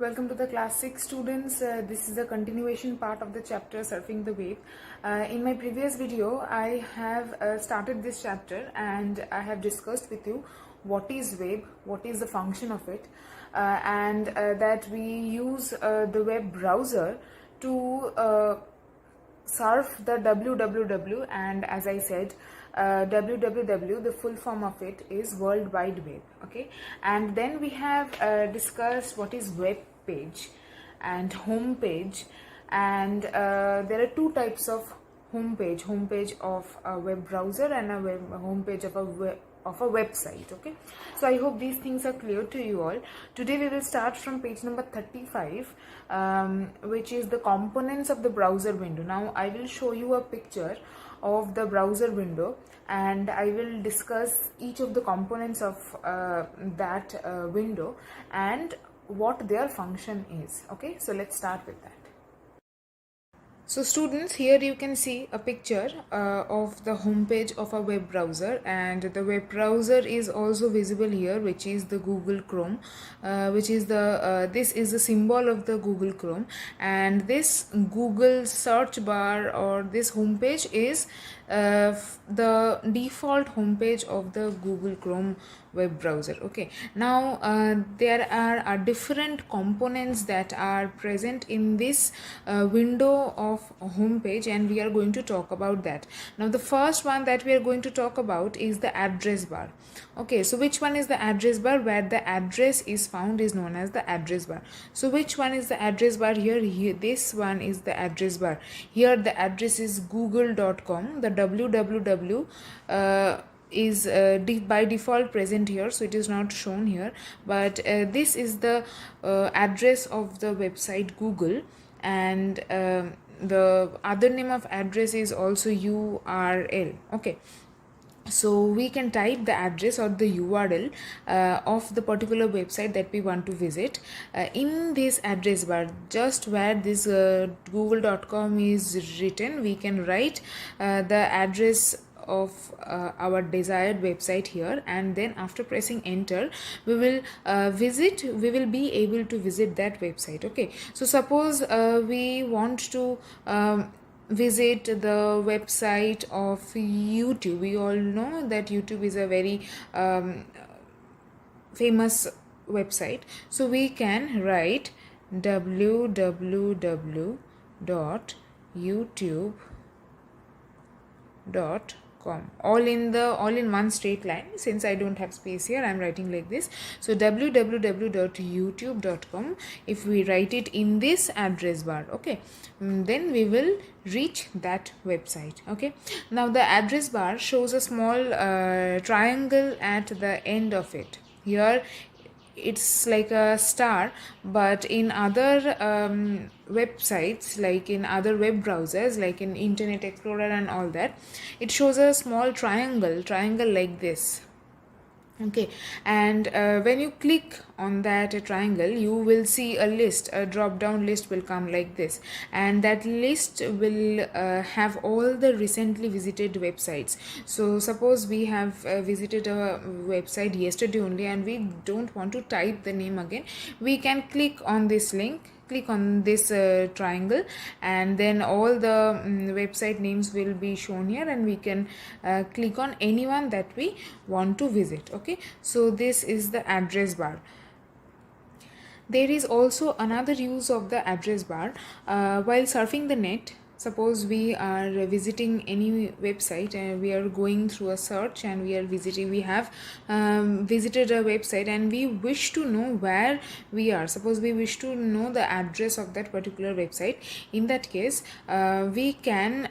Welcome to the class 6 students. This is a continuation part of the chapter Surfing the Web. In my previous video, I have started this chapter and I have discussed with you what is web, what is the function of it, and that we use the web browser to surf the www, and as I said, www, the full form of it is World Wide Web. Okay, and then we have discussed what is web page and home page, and there are two types of homepage of a web browser and a homepage of a website. Okay, so I hope these things are clear to you all. Today we will start from page number 35, which is the components of the browser window. Now I will show you a picture of the browser window and I will discuss each of the components of that window and what their function is. Okay, so let's start with that. So students, here you can see a picture of the homepage of a web browser, and the web browser is also visible here, which is the Google Chrome, which is the this is the symbol of the Google Chrome, and this Google search bar or this homepage is the default homepage of the Google Chrome web browser. Okay, now there are different components that are present in this window of homepage, and we are going to talk about that. Now the first one that we are going to talk about is the address bar. Okay, so which one is the address bar? Where the address is found is known as the address bar. So which one is the address bar here? This one is the address bar. Here the address is google.com. The www is by default present here, so it is not shown here, but this is the address of the website Google, and the other name of address is also URL. Okay, so we can type the address or the URL of the particular website that we want to visit in this address bar. Just where this google.com is written, we can write the address of our desired website here, and then after pressing enter we will be able to visit that website. Okay, so suppose we want to visit the website of YouTube. We all know that YouTube is a very famous website, so we can write www.youtube.com, all in one straight line. Since I don't have space here, I'm writing like this. So www.youtube.com, if we write it in this address bar, okay, then we will reach that website. Okay, now the address bar shows a small triangle at the end of it. Here it's like a star, but in other websites, like in other web browsers, like in Internet Explorer and all that, it shows a small triangle like this. Okay, and when you click on that triangle, you will see a list, a drop down list will come like this, and that list will have all the recently visited websites. So suppose we have visited a website yesterday only and we don't want to type the name again, we can click on this link, click on this triangle, and then all the website names will be shown here, and we can click on anyone that we want to visit. Okay, so this is the address bar. There is also another use of the address bar while surfing the net. Suppose we are visiting any website and we are going through a search and we have visited a website and we wish to know where we are. Suppose we wish to know the address of that particular website. In that case, we can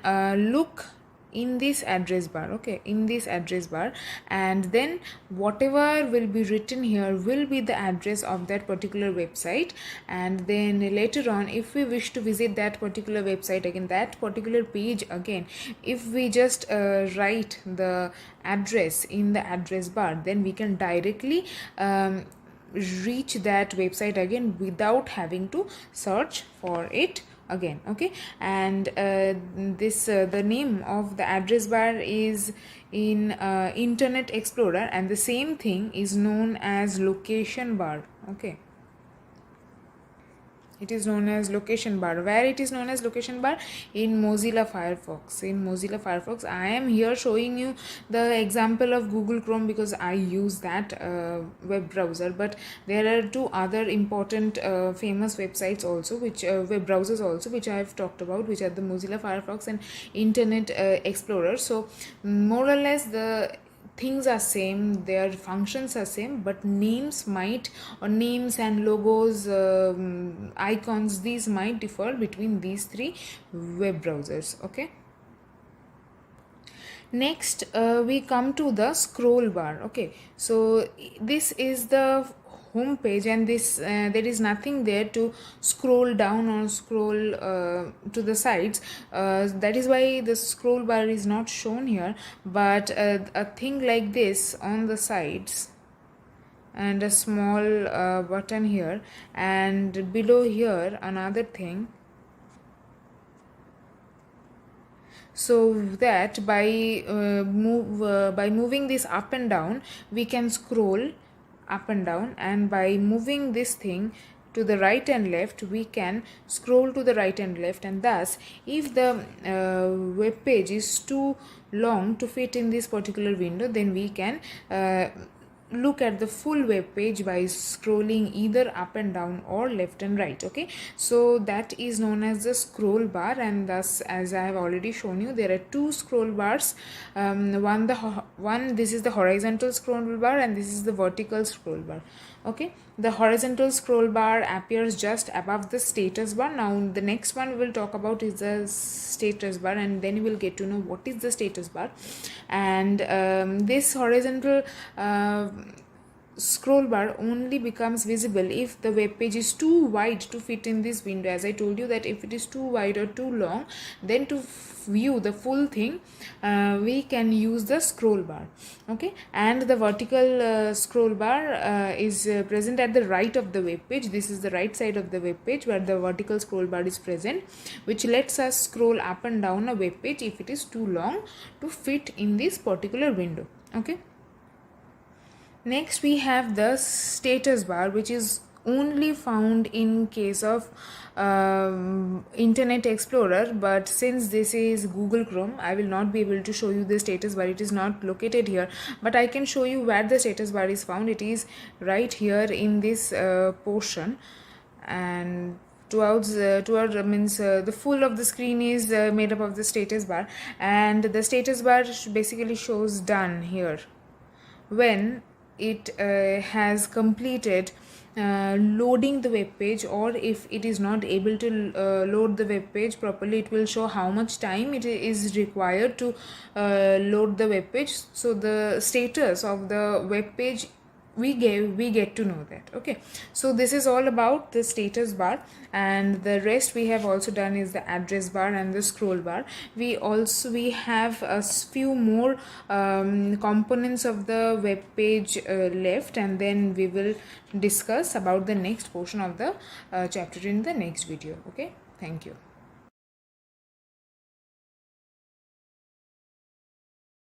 look in this address bar. Okay, in this address bar, and then whatever will be written here will be the address of that particular website, and then later on, if we wish to visit that particular website again, that particular page again, if we just write the address in the address bar, then we can directly reach that website again without having to search for it again. Okay, and the name of the address bar is in Internet Explorer, and the same thing is known as location bar. Okay, It is known as location bar. Where it is known as location bar? In Mozilla Firefox. In Mozilla Firefox, I am here showing you the example of Google Chrome because I use that web browser. But there are two other important famous websites also, which web browsers also, which I have talked about, which are the Mozilla Firefox and Internet Explorer. So more or less the things are same, their functions are same, but names might, or names and logos, icons, these might differ between these three web browsers. Okay, next we come to the scroll bar. Okay, so this is the home page, and this there is nothing there to scroll down or scroll to the sides. That is why the scroll bar is not shown here, but a thing like this on the sides and a small button here, and below here another thing, so that by moving this up and down we can scroll up and down, and by moving this thing to the right and left we can scroll to the right and left. And thus if the web page is too long to fit in this particular window, then we can look at the full web page by scrolling either up and down or left and right. Okay, so that is known as the scroll bar, and thus, as I have already shown you, there are two scroll bars. One this is the horizontal scroll bar, and this is the vertical scroll bar. Okay, the horizontal scroll bar appears just above the status bar. Now the next one we will talk about is the status bar, and then you will get to know what is the status bar. And this horizontal scroll bar only becomes visible if the web page is too wide to fit in this window. As I told you that if it is too wide or too long, then to view the full thing we can use the scroll bar. Okay, and the vertical scroll bar is present at the right of the web page. This is the right side of the web page where the vertical scroll bar is present, which lets us scroll up and down a web page if it is too long to fit in this particular window. Okay, next we have the status bar, which is only found in case of Internet Explorer, but since this is Google Chrome, I will not be able to show you the status bar. It is not located here, but I can show you where the status bar is found. It is right here in this portion, and towards the full of the screen is made up of the status bar, and the status bar basically shows done here when it has completed loading the web page, or if it is not able to load the web page properly, it will show how much time it is required to load the web page. So the status of the web page we get to know that. Okay, so this is all about the status bar, and the rest we have also done is the address bar and the scroll bar. We have a few more components of the web page left, and then we will discuss about the next portion of the chapter in the next video. Okay, thank you.